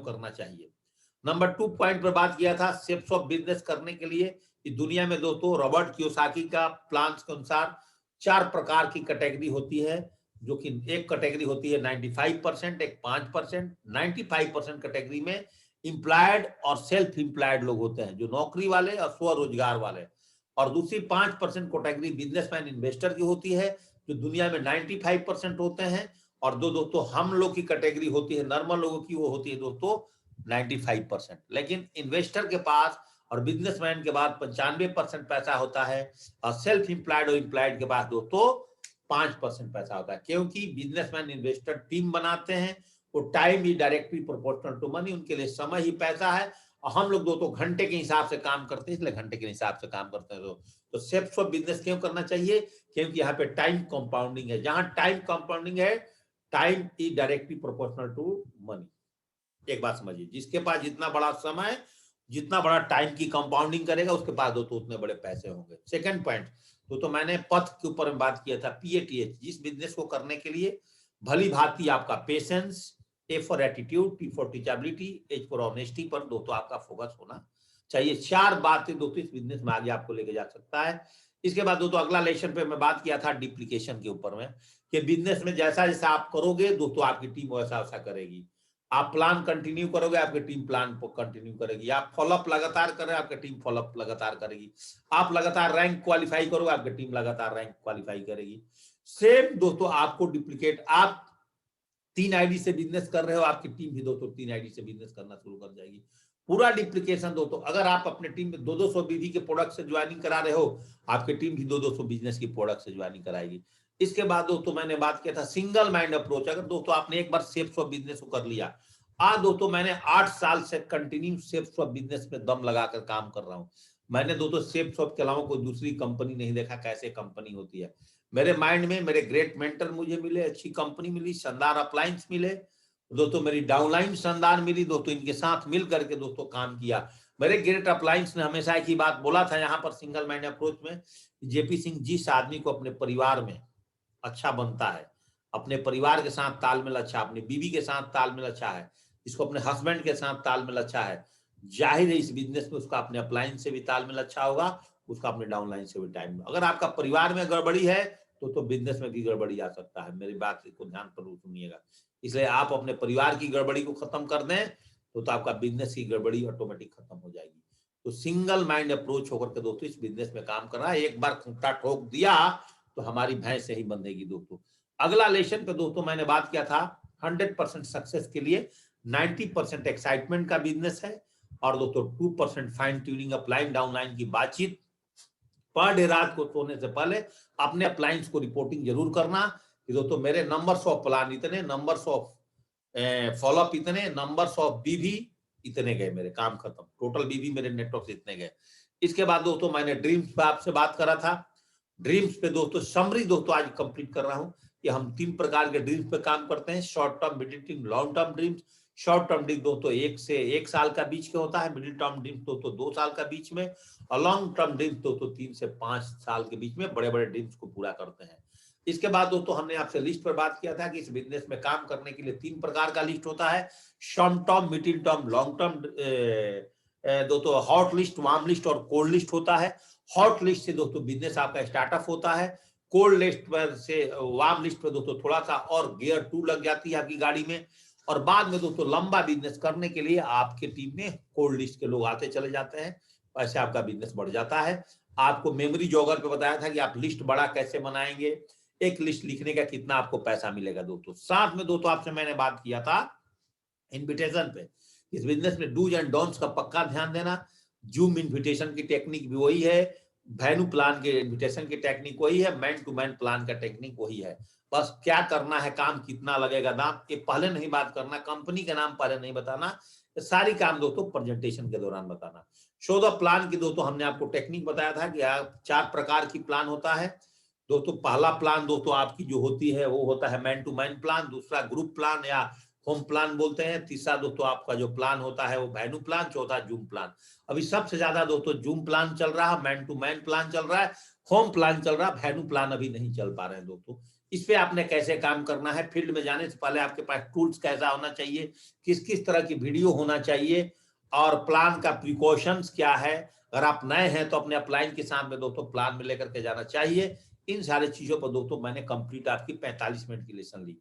करना चाहिए। Number 2 point पर बात किया था शेप्स ऑफ बिजनेस करने के लिए। इस दुनिया में दोस्तों रॉबर्ट कियोसाकी का प्लान के अनुसार 4 प्रकार की कैटेगरी होती है, जो कि एक कैटेगरी होती है 95%, एक 5%, 95% कैटेगरी में एम्प्लॉयड और सेल्फ एम्प्लॉयड लोग होते हैं, जो नौकरी वाले और स्वरोजगार वाले। और दूसरी 5% कैटेगरी बिजनेसमैन इन्वेस्टर की होती है, जो दुनिया में 95% होते हैं। और दोस्तों हम लोग की कैटेगरी होती है नॉर्मल लोगों की, वो होती है दोस्तों 95%। लेकिन इन्वेस्टर के पास और बिजनेसमैन के बाद 95% पैसा होता है, और सेल्फ एम्प्लॉयड और एम्प्लॉयड के पास दोस्तों 5% पैसा होता है। क्योंकि बिजनेसमैन इन्वेस्टर टीम बनाते हैं, वो टाइम ही डायरेक्टली प्रोपोर्शनल टू मनी, उनके लिए समय ही पैसा है। और हम लोग दोस्तों घंटे के हिसाब से काम करते हैं, इसलिए घंटे के हिसाब से काम करते हैं। तो शेप्स ऑफ बिजनेस क्यों करना चाहिए? क्योंकि यहाँ पे टाइम कंपाउंडिंग है। जहां टाइम कंपाउंडिंग है, time is directly proportional to money. एक बात समझिए, जिसके पास जितना बड़ा समय, जितना बड़ा टाइम की कंपाउंडिंग करेगा, उसके पास दोस्तों उतने बड़े पैसे होंगे। सेकंड पॉइंट तो मैंने पथ के ऊपर में बात किया था, PATH। जिस बिजनेस को करने के लिए भली भांति आपका patience, A for attitude, T for teachability, H for honesty पर दोस्तों आपका फोकस होना चाहिए। 4 बातें दोस्तों इस बिजनेस में आगे आपको लेके जा सकता है। इसके बाद दोस्तों अगला लेसन पे मैं बात किया था डिप्लीकेशन के ऊपर में, कि बिजनेस में जैसा जैसा आप करोगे दोस्तों आपकी टीम वैसा वैसा करेगी। आप प्लान कंटिन्यू करोगे, आपकी टीम प्लान को कंटिन्यू करेगी। आप फॉलोअप लगातार करें, आपकी टीम फॉलोअप लगातार करेगी। आप लगातार रैंक क्वालिफाई करोगे, आपकी टीम लगातार रैंक क्वालिफाई करेगी। सेम दोस्तों आपको डुप्लीकेट, आप 3 आईडी से बिजनेस कर रहे हो, आपकी टीम भी दोस्तों 3 आईडी से बिजनेस करना शुरू कर जाएगी। पूरा डिप्लीकेशन दोस्तों, अगर आप अपने टीम में 200 बीवी के प्रोडक्ट से ज्वाइनिंग करा रहे हो, आपकी टीम भी 200 बिजनेस की प्रोडक्ट से ज्वाइनिंग कराएगी। इसके बाद दोस्तों मैंने बात किया था सिंगल माइंड अप्रोच। अगर दोस्तों आपने एक बार शेप्स ऑफ बिजनेस को कर लिया, आज दोस्तों मैंने 8 साल से कंटिन्यू शेप्स ऑफ बिजनेस में दम लगाकर काम कर रहा हूं। मैंने दोस्तों शेप्स ऑफ के अलावा कोई दूसरी कंपनी नहीं देखा कैसे कंपनी होती है। मेरे माइंड में मेरे ग्रेट मेंटर मुझे मिले, अच्छी कंपनी मिली, शानदार अप्लायंस मिले दोस्तों, मेरी डाउनलाइन शानदार मिली दोस्तों। इनके साथ मिल करके दोस्तों काम किया। मेरे ग्रेट अप्लायंस ने हमेशा एक ही बात बोला था यहाँ पर सिंगल माइंड अप्रोच में, जेपी सिंह, जिस आदमी को अपने परिवार में अच्छा बनता है, अपने परिवार के साथ तालमेल अच्छा, अपनी बीवी के साथ तालमेल अच्छा है, जिसको अपने हस्बैंड के साथ तालमेल अच्छा है, जाहिर है इस बिजनेस में उसका अपने अपलायंस से भी तालमेल अच्छा होगा, उसका अपने डाउनलाइन से भी टाइम। अगर आपका परिवार में गड़बड़ी है तो बिजनेस में भी गड़बड़ी आ सकता है। मेरी बात को ध्यान पर सुनिएगा। इसलिए आप अपने परिवार की गड़बड़ी को खत्म कर दें तो आपका बिजनेस की गड़बड़ी ऑटोमेटिक खत्म हो जाएगी। तो सिंगल माइंड अप्रोच होकर के दोस्तों इस बिजनेस में काम करना है। एक बार खूंटा ठोक दिया तो हमारी भैंस से ही बंधेगी दोस्तों। अगला लेसन पे दोस्तों मैंने बात किया था 100% सक्सेस के लिए 90% एक्साइटमेंट का बिजनेस है, और दोस्तों 2% फाइन ट्यूनिंग अपलाइन डाउनलाइन की बातचीत। पर डे रात को सोने से पहले अपने अप्लायंस को रिपोर्टिंग जरूर करना कि दोस्तों मेरे नंबर्स ऑफ प्लान इतने, नंबर्स ऑफ फॉलोअप इतने, नंबर्स ऑफ बीवी इतने गए, मेरे काम खत्म, टोटल बीवी मेरे नेटवर्क से इतने गए। इसके बाद दोस्तों मैंने ड्रीम्स पे आपसे बात करा था। ड्रीम्स पे दोस्तों समरी दोस्तों आज कंप्लीट कर रहा हूं कि हम 3 प्रकार के ड्रीम्स पे काम करते हैं, short term, middle term, long term dreams. Short term dream दोस्तों 1 से 1 साल का बीच के होता है, मिडिल टर्म ड्रीम्स दोस्तों 2 साल का बीच में, और लॉन्ग टर्म ड्रीम्स दोस्तों 3 से 5 साल के बीच में बड़े बड़े ड्रीम्स को पूरा करते हैं। इसके बाद दोस्तों हमने आपसे लिस्ट पर बात किया था कि इस बिजनेस में काम करने के लिए 3 प्रकार का लिस्ट होता है, short term, middle term, long term. दोस्तों हॉट लिस्ट, वार्म लिस्ट और कोल्ड लिस्ट होता है। हॉट लिस्ट से दोस्तों बिजनेस आपका स्टार्टअप होता है, कोल्ड लिस्ट पर से, वार्म लिस्ट पर दोस्तों थोड़ा सा और गियर 2 लग जाती है आपकी गाड़ी में, और बाद में दोस्तों लंबा बिजनेस करने के लिए आपके टीम में कोल्ड लिस्ट के लोग आते चले जाते हैं, ऐसे आपका बिजनेस बढ़ जाता है। आपको मेमोरी जॉगर पे बताया था कि आप लिस्ट बड़ा कैसे बनाएंगे, एक लिस्ट लिखने का कितना आपको पैसा मिलेगा दोस्तों। साथ में दोस्तों आपसे मैंने बात किया था इन्विटेशन पे, इस बिजनेस में डूज एंड डोंट्स का पक्का ध्यान देना। जूम इन्विटेशन की टेक्निक भी वही है, वेन्यू प्लान के इन्विटेशन की टेक्निक वही है, मैन टू मैन प्लान का टेक्निक वही है। बस क्या करना है, काम कितना लगेगा, दाम ये पहले नहीं बात करना, कंपनी का नाम पहले नहीं बताना, ये सारी काम दोस्तों प्रेजेंटेशन के दौरान बताना। शो द प्लान की दोस्तों हमने आपको टेक्निक बताया था कि 4 प्रकार की प्लान होता है दोस्तों। पहला प्लान दोस्तों आपकी जो होती है वो होता है मैन टू मैन प्लान, दूसरा ग्रुप प्लान या होम प्लान बोलते हैं, तीसरा दोस्तों आपका जो प्लान होता है वो वेन्यू प्लान, चौथा जूम प्लान। अभी सबसे ज्यादा दोस्तों जूम प्लान चल रहा है, मैन टू मैन प्लान चल रहा है, होम प्लान चल रहा है, वेन्यू प्लान अभी नहीं चल पा रहे हैं दोस्तों। इस पे आपने कैसे काम करना है, फील्ड में जाने से पहले आपके पास टूल्स कैसा होना चाहिए, किस किस तरह की वीडियो होना चाहिए, और प्लान का प्रिकॉशंस क्या है। अगर आप नए हैं तो अपने अपलाइन के साथ में दोस्तों प्लान में लेकर के जाना चाहिए। इन सारी चीजों पर दोस्तों मैंने कंप्लीट आपकी 45 मिनट की लेसन ली।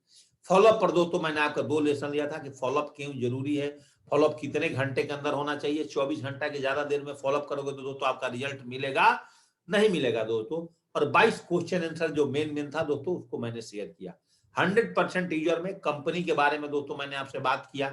फॉलोअप पर दोस्तों मैंने आपका 2 लेसन लिया था कि फॉलोअप क्यों जरूरी है, फॉलोअप कितने घंटे के अंदर होना चाहिए। 24 घंटा के ज्यादा देर में फॉलोअप करोगे तो दोस्तों आपका रिजल्ट मिलेगा नहीं मिलेगा दोस्तों। और 22 क्वेश्चन आंसर जो मेन था दोस्तों उसको मैंने शेयर किया। 100% टीजर में कंपनी के बारे में दोस्तों मैंने आपसे बात किया,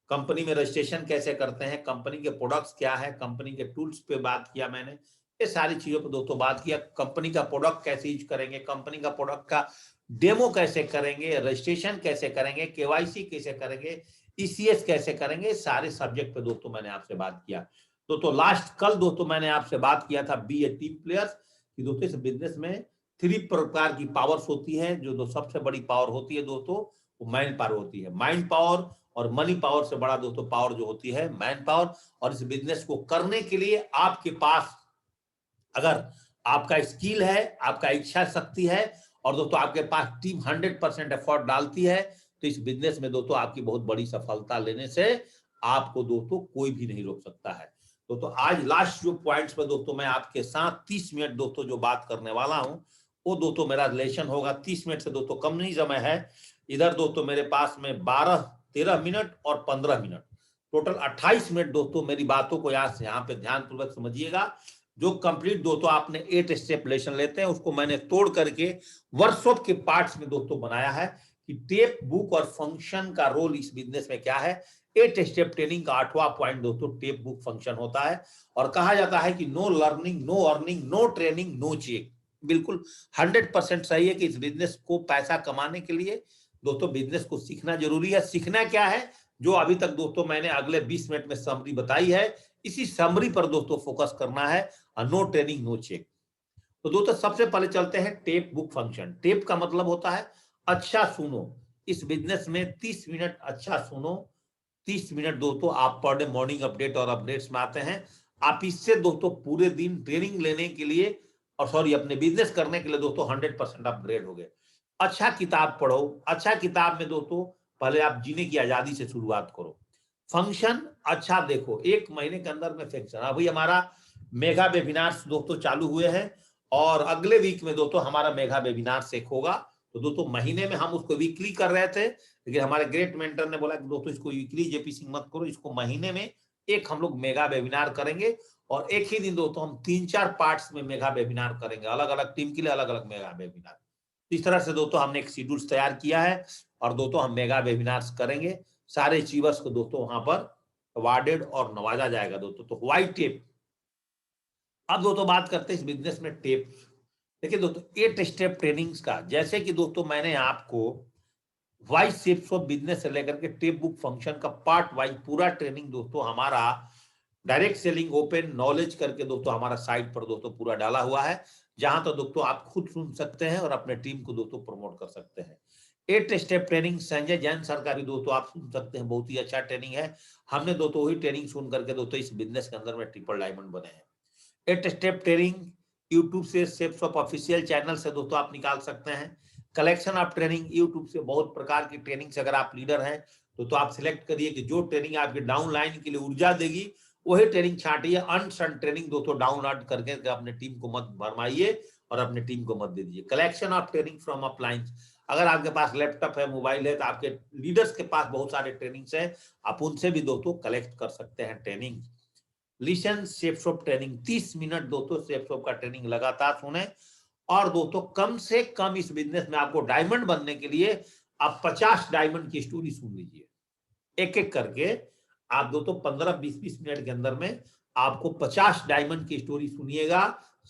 कंपनी में रजिस्ट्रेशन कैसे करते हैं, कंपनी के प्रोडक्ट्स क्या है, कंपनी के टूल्स पे बात किया मैंने, ये सारी चीजों पर दोस्तों बात किया। कंपनी का प्रोडक्ट कैसे यूज करेंगे, कंपनी का प्रोडक्ट का डेमो कैसे करेंगे, रजिस्ट्रेशन कैसे करेंगे, केवाईसी कैसे करेंगे, ईसीएस कैसे करेंगे, सारे सब्जेक्ट पे दोस्तों मैंने आपसे बात किया। तो लास्ट कल दोस्तों मैंने आपसे बात किया था बी ए टीम प्लेयर्स कि दोस्तों इस बिजनेस में 3 प्रकार की पावर्स होती है। जो सबसे बड़ी पावर होती है दोस्तों वो मैन पावर होती है। माइंड पावर और मनी पावर से बड़ा दोस्तों पावर जो होती है मैन पावर। और इस बिजनेस को करने के लिए आपके पास अगर आपका स्किल है, आपका इच्छा शक्ति है और दोस्तों आपके पास टीम 100% एफर्ट डालती है तो इस बिजनेस में दोस्तों आपकी बहुत बड़ी सफलता लेने से आपको दोस्तों कोई भी नहीं रोक सकता है। दोस्तों आज लास्ट जो पॉइंट्स पे दोस्तों मैं आपके साथ 30 मिनट दोस्तों जो बात करने वाला हूं वो दोस्तों मेरा रिलेशन होगा 30 मिनट से दोस्तों कम नहीं समय है। इधर दोस्तों मेरे पास में 13 मिनट और 15 मिनट टोटल 28 मिनट दोस्तों मेरी बातों को यहाँ पे ध्यान पूर्वक समझिएगा। जो कंप्लीट दोस्तों आपने 8 स्टेप लेसन लेते हैं उसको मैंने तोड़ करके वर्कशॉप के पार्ट्स में दोस्तों बनाया है कि टेप बुक और फंक्शन का रोल इस बिजनेस में क्या है। 8 स्टेप ट्रेनिंग का 8वां पॉइंट दोस्तों टेप बुक फंक्शन होता है। और कहा जाता है कि no learning, no earning, no training, no check. बिल्कुल 100% सही है कि इस बिजनेस को पैसा कमाने के लिए दोस्तों बिजनेस को सीखना जरूरी है। सीखना क्या है, जो अभी तक दोस्तों मैंने अगले 20 मिनट में समरी बताई है, इसी समरी पर दोस्तों फोकस करना है। No training, no check. तो दोस्तों सबसे पहले चलते हैं टेप बुक फंक्शन। टेप का मतलब होता है अच्छा सुनो। इस बिजनेस में 30 मिनट अच्छा सुनो। 30 मिनट दोस्तों आप पर डे मॉर्निंग अपडेट और अपडेट्स में आते हैं। आप इससे दोस्तों पूरे दिन ट्रेनिंग लेने के लिए और सॉरी अपने बिजनेस करने के लिए दोस्तों 100% अपग्रेड हो गए। अच्छा किताब पढ़ो। अच्छा किताब में दोस्तों पहले आप जीने की आजादी से शुरुआत करो। फंक्शन अच्छा देखो, 1 महीने के अंदर में फंक्शन। अभी हमारा मेगा वेबिनार्स दोस्तों चालू हुए हैं और अगले वीक में दोस्तों हमारा मेगा वेबिनार एक होगा। तो दोस्तों महीने में हम उसको वीकली कर रहे थे लेकिन हमारे ग्रेट मेंटर ने बोला कि दोस्तों इसको वीकली जेपी सिंह मत करो, इसको महीने में एक हम लोग मेगा वेबिनार करेंगे। और एक ही दिन दोस्तों हम 3-4 पार्ट्स में मेगा वेबिनार करेंगे, अलग अलग टीम के लिए अलग अलग मेगा वेबिनार। इस तरह से दोस्तों हमने एक शेड्यूल तैयार किया है और दोस्तों हम मेगा वेबिनार्स करेंगे। सारे अचीवर्स को दोस्तों वहां पर अवार्डेड और नवाजा जाएगा दोस्तों। तो व्हाइट टेप। अब दोस्तों बात करते हैं इस बिजनेस में टेप। देखिए दोस्तों 8 स्टेप ट्रेनिंग्स का, जैसे कि दोस्तों मैंने आपको वाइज शेप्स ऑफ बिजनेस से लेकर के टेप बुक फंक्शन का पार्ट वाइज पूरा ट्रेनिंग दोस्तों हमारा डायरेक्ट सेलिंग ओपन नॉलेज करके दोस्तों हमारा साइट पर दोस्तों पूरा डाला हुआ है, जहां तो दोस्तों आप खुद सुन सकते हैं और अपने टीम को दोस्तों प्रमोट कर सकते हैं। 8 step training Sanjay Jain sir का भी दोस्तों आप सुन सकते हैं, बहुत ही अच्छा ट्रेनिंग है। हमने दोस्तों वही ट्रेनिंग सुन करके दोस्तों इस बिजनेस के अंदर में ट्रिपल डायमंड बने हैं। 8 स्टेप ट्रेनिंग यूट्यूब से शेप्स ऑफ ऑफिशियल चैनल से दोस्तों आप निकाल सकते हैं। कलेक्शन ऑफ ट्रेनिंग यूट्यूब से बहुत प्रकार की ट्रेनिंग से अगर आप लीडर हैं तो आप सिलेक्ट करिए कि जो ट्रेनिंग आपके डाउन लाइन के लिए ऊर्जा देगी वही ट्रेनिंग छाटिए। अनसन ट्रेनिंग दोस्तों डाउनलोड करके अपने टीम को मत भरमाइए और अपने टीम को मत दे दीजिए। कलेक्शन ऑफ ट्रेनिंग फ्रॉम अपलाइंस, अगर आपके पास लैपटॉप है, मोबाइल है, तो आपके लीडर्स के पास बहुत सारे ट्रेनिंग्स है, आप उनसे भी दोस्तों कलेक्ट कर सकते हैं training. Listen shapes of training, 30 minute दोस्तों शेप्स ऑफ का ट्रेनिंग लगातार सुने। और दोस्तों कम से कम इस बिजनेस में आपको डायमंड बनने के लिए आप 50 डायमंड की स्टोरी सुन लीजिए। एक एक करके आप दोस्तों 15-20 मिनट के अंदर में आपको 50 डायमंड की स्टोरी सुनिएगा।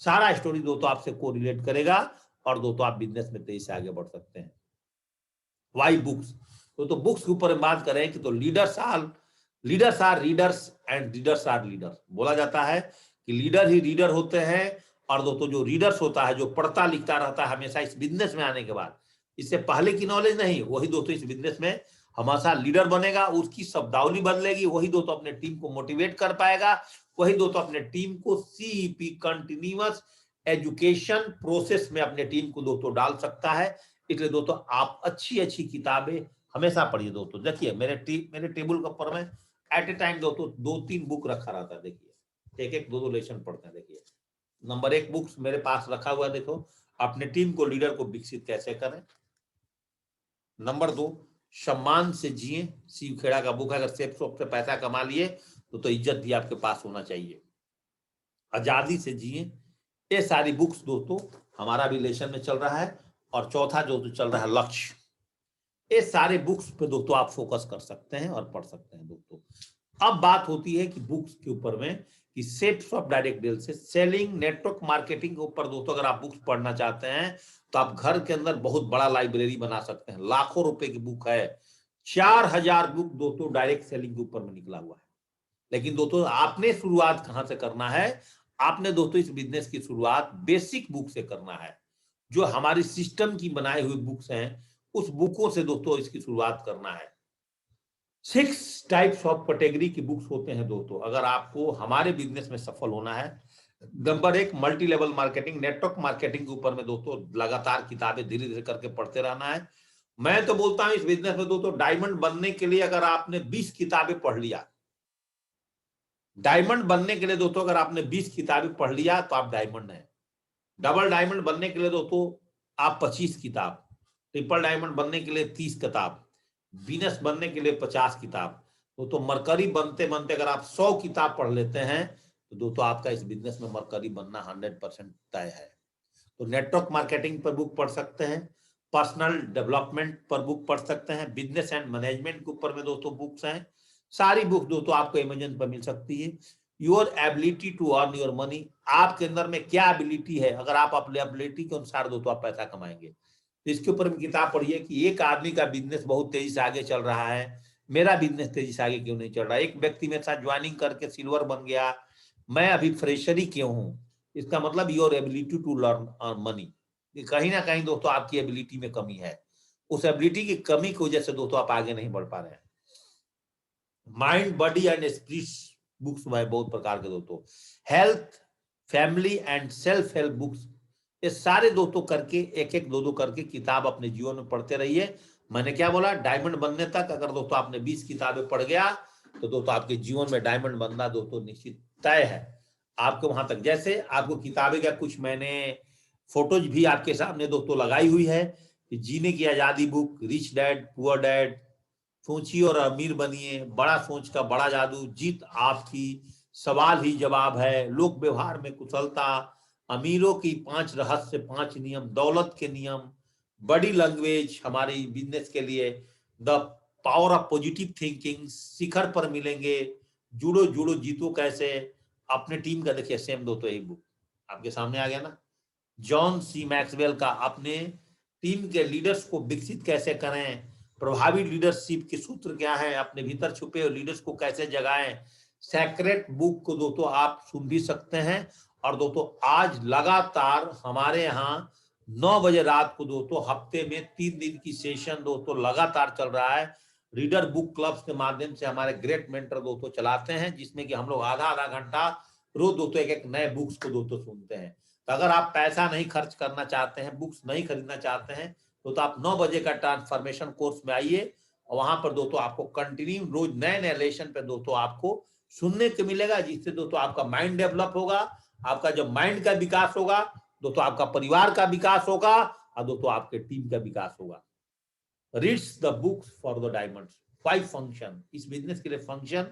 सारा स्टोरी दोस्तों आपसे कोरिलेट करेगा और दोस्तों आप बिजनेस में तेजी से आगे बढ़ सकते हैं। वाई बुक्स, तो बुक्स के ऊपर बात करें कि तो leaders are readers and readers are leaders. बोला जाता है कि लीडर ही रीडर होते हैं और दोस्तों जो रीडर्स होता है, जो पढ़ता लिखता रहता है हमेशा इस बिजनेस में आने के बाद, इससे पहले की नॉलेज नहीं, वही दोस्तों इस बिजनेस में हमेशा लीडर बनेगा। उसकी शब्दावली बदलेगी, वही दोस्तों अपने टीम को मोटिवेट कर पाएगा, वही दोस्तों अपने टीम को सीईपी कंटिन्यूअस एजुकेशन प्रोसेस में अपने टीम को दोस्तों डाल सकता है। इसलिए दोस्तों आप अच्छी अच्छी किताबें हमेशा पढ़िए दोस्तों। देखिए मेरे टेबल के ऊपर में एट ए टाइम दोस्तों 2-3 बुक रखा रहता है। देखिए एक एक दो लेसन पढ़ते हैं। देखिए नंबर 1 बुक्स मेरे पास रखा हुआ है, देखो अपने टीम को लीडर को विकसित कैसे करें। नंबर 2 सम्मान से जिए, शिव खेड़ा का बुक है। अगर सेफ शॉप से पैसा कमा लिए तो इज्जत भी आपके पास होना चाहिए। आजादी से जिए, ये सारी बुक्स दोस्तों हमारा भी लेसन में चल रहा है। और चौथा जो चल रहा है लक्ष्य, ये सारे बुक्स पे दोस्तों आप फोकस कर सकते हैं और पढ़ सकते हैं दोस्तों। अब बात होती है कि बुक्स के ऊपर में कि सेट्स ऑफ डायरेक्ट डील से सेलिंग नेटवर्क मार्केटिंग के ऊपर दोस्तों अगर आप बुक्स पढ़ना चाहते हैं तो आप घर के अंदर बहुत बड़ा लाइब्रेरी बना सकते हैं। लाखों रुपए की बुक है, 4000 बुक दोस्तों डायरेक्ट सेलिंग के ऊपर में निकला हुआ है। लेकिन दोस्तों आपने शुरुआत कहां से करना है? आपने दोस्तों इस बिजनेस की शुरुआत बेसिक बुक से करना है। जो हमारी सिस्टम की बनाई हुई बुक्स हैं उस बुकों से दोस्तों इसकी शुरुआत करना है। 6 टाइप्स ऑफ कैटेगरी की बुक्स होते हैं दोस्तों अगर आपको हमारे बिजनेस में सफल होना है। Number 1 multi level marketing, network marketing के ऊपर में दोस्तों लगातार किताबें धीरे धीरे करके पढ़ते रहना है। मैं तो बोलता हूं इस बिजनेस में दोस्तों डायमंड बनने के लिए अगर आपने 20 किताबें पढ़ लिया, डायमंड बनने के लिए दोस्तों अगर आपने 20 किताबें पढ़ लिया तो आप डायमंड हैं। डबल डायमंड बनने के लिए दोस्तों आप 25 किताब, ट्रिपल डायमंड बनने के लिए 30 किताब, वीनस बनने के लिए 50 किताब, तो मरकरी बनते बनते अगर आप 100 किताब पढ़ लेते हैं तो दोस्तों आपका इस बिजनेस में मरकरी बनना 100% तय है। तो नेटवर्क मार्केटिंग पर बुक पढ़ सकते हैं, पर्सनल डेवलपमेंट पर बुक पढ़ सकते हैं, बिजनेस एंड मैनेजमेंट के ऊपर में दोस्तों बुक्स हैं। सारी बुक दोस्तों आपको अमेजन पर मिल सकती है। Your ability to earn your money, आपके अंदर में क्या एबिलिटी है, अगर आप अपने एबिलिटी के अनुसार दोस्तों आप पैसा कमाएंगे। तो इसके ऊपर में किताब पढ़िए कि एक आदमी का बिजनेस बहुत तेजी से आगे चल रहा है, मेरा बिजनेस तेजी से आगे क्यों नहीं चल रहा। एक व्यक्ति मेरे साथ ज्वाइनिंग करके सिल्वर बन गया, मैं अभी फ्रेशर ही क्यों हूं। इसका मतलब your ability to learn earn money, कहीं ना कहीं दोस्तों आपकी एबिलिटी में कमी है। उस एबिलिटी की कमी की वजह से दोस्तों आप आगे नहीं बढ़ पा रहे हैं। Mind body and spirit books में बहुत प्रकार के दोस्तों, health family and self help books, ये सारे दोस्तों करके एक एक दो करके किताब अपने जीवन में पढ़ते रहिए। मैंने क्या बोला, डायमंड बनने तक अगर दोस्तों आपने 20 किताबें पढ़ गया तो दोस्तों आपके जीवन में डायमंड बनना दोस्तों निश्चित तय है। आपको वहां तक, जैसे आपको किताबें का कुछ मैंने फोटोज भी आपके सामने दोस्तों लगाई हुई है कि जीने की आजादी book, rich dad poor dad, सोचिए और अमीर बनिए, बड़ा सोच का बड़ा जादू, जीत आपकी, सवाल ही जवाब है, लोक व्यवहार में कुशलता, अमीरों की 5 रहस्य 5 नियम, दौलत के नियम, बड़ी लैंग्वेज हमारे बिजनेस के लिए, the power of positive thinking, शिखर पर मिलेंगे, जुड़ो जुड़ो जीतो कैसे, अपने टीम का देखिए सेम दोस्तों एक बुक आपके सामने आ गया ना, जॉन सी मैक्सवेल का अपने टीम के लीडर्स को विकसित कैसे करें, प्रभावी लीडरशिप के सूत्र क्या है, अपने भीतर छुपे हुए लीडर्स को कैसे जगाएं। सेक्रेट बुक को दोस्तों आप सुन भी सकते हैं। और दोस्तों आज लगातार हमारे यहाँ 9 बजे रात को दोस्तों हफ्ते में 3 दिन की सेशन दोस्तों लगातार चल रहा है। रीडर बुक क्लब्स के माध्यम से हमारे ग्रेट मेंटर दोस्तों चलाते हैं, जिसमें कि हम लोग आधा आधा घंटा रोज दोस्तों एक एक नए बुक्स को दोस्तों सुनते हैं। तो अगर आप पैसा नहीं खर्च करना चाहते हैं, बुक्स नहीं खरीदना चाहते हैं तो आप 9 बजे का ट्रांसफॉर्मेशन कोर्स में आइए और वहां पर दोस्तों आपको कंटिन्यू रोज नए नए लेसन पे दोस्तों आपको सुनने को मिलेगा, जिससे दोस्तों आपका माइंड डेवलप होगा। आपका जब माइंड का विकास होगा दोस्तों आपका परिवार का विकास होगा और दोस्तों आपके टीम का विकास होगा। Reads the books for the diamonds, 5 function, इस बिजनेस के लिए फंक्शन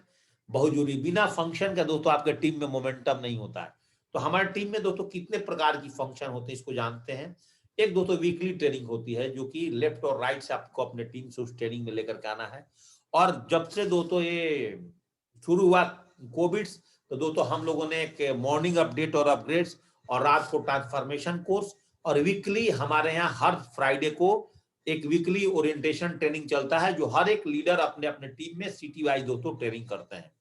बहुत जरूरी, बिना फंक्शन का दोस्तों आपके टीम में मोमेंटम नहीं होता है। तो हमारे टीम में दोस्तों कितने प्रकार की फंक्शन होते हैं इसको जानते हैं। एक दोस्तों वीकली ट्रेनिंग होती है जो कि लेफ्ट और राइट से आपको अपने टीम से उस ट्रेनिंग में लेकर के आना है। और जब से दोस्तों ये शुरू हुआ कोविड, तो दोस्तों हम लोगों ने एक मॉर्निंग अपडेट और अपग्रेड्स और रात को ट्रांसफॉर्मेशन कोर्स, और वीकली हमारे यहाँ हर फ्राइडे को एक वीकली ओरिएंटेशन ट्रेनिंग चलता है जो हर एक लीडर अपने अपने टीम में सिटी वाइज दोस्तों ट्रेनिंग करते हैं।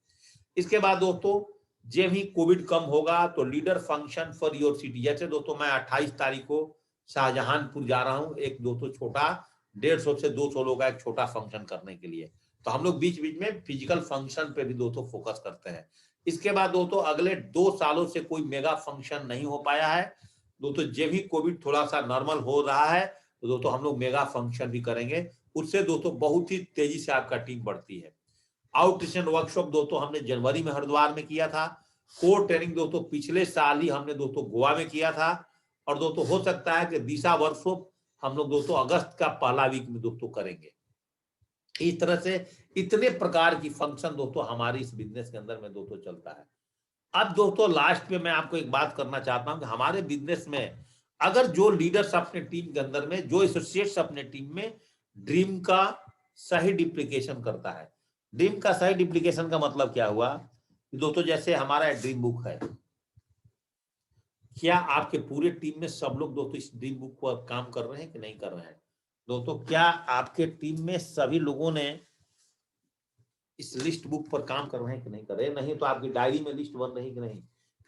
इसके बाद दोस्तों जब ही कोविड कम होगा तो leader function for your city, जैसे दोस्तों मैं 28 तारीख को शाहजहानपुर जा रहा हूं, एक दोस्तों छोटा 150 से 200 लोग का एक छोटा फंक्शन करने के लिए। तो हम लोग बीच बीच में फिजिकल फंक्शन पे भी दोस्तों फोकस करते हैं। इसके बाद दोस्तों अगले 2 सालों से कोई मेगा फंक्शन नहीं हो पाया है दोस्तों। जब भी कोविड थोड़ा सा नॉर्मल हो रहा है तो दोस्तों हम लोग मेगा फंक्शन भी करेंगे, उससे दोस्तों बहुत ही तेजी से आपका टीम बढ़ती है। आउटस्टेशन वर्कशॉप दोस्तों हमने जनवरी में हरिद्वार में किया था। कोर ट्रेनिंग दोस्तों पिछले साल ही हमने दोस्तों गोवा में किया था। और दोस्तों हो सकता है कि दिशा वर्कशॉप हम लोग दोस्तों अगस्त का पहला वीक में दोस्तों करेंगे। इस तरह से इतने प्रकार की फंक्शन दोस्तों हमारी इस बिजनेस के अंदर में दोस्तों चलता है। अब दोस्तों लास्ट में मैं आपको एक बात करना चाहता हूं कि हमारे बिजनेस में अगर जो लीडर्स अपने टीम के अंदर में, जो एसोसिएट्स अपने टीम में ड्रीम का सही डिप्लीकेशन करता है। ड्रीम का सही डिप्लीकेशन का मतलब क्या हुआ दोस्तों, जैसे हमारा ड्रीम बुक है, क्या आपके पूरे टीम में सब लोग दोस्तों इस ड्रीम बुक पर काम कर रहे हैं कि नहीं कर रहे हैं? दोस्तों क्या आपके टीम में सभी लोगों ने इस लिस्ट बुक पर काम कर रहे हैं कि नहीं कर रहे हैं? नहीं तो आपकी डायरी में लिस्ट बन रही कि नहीं?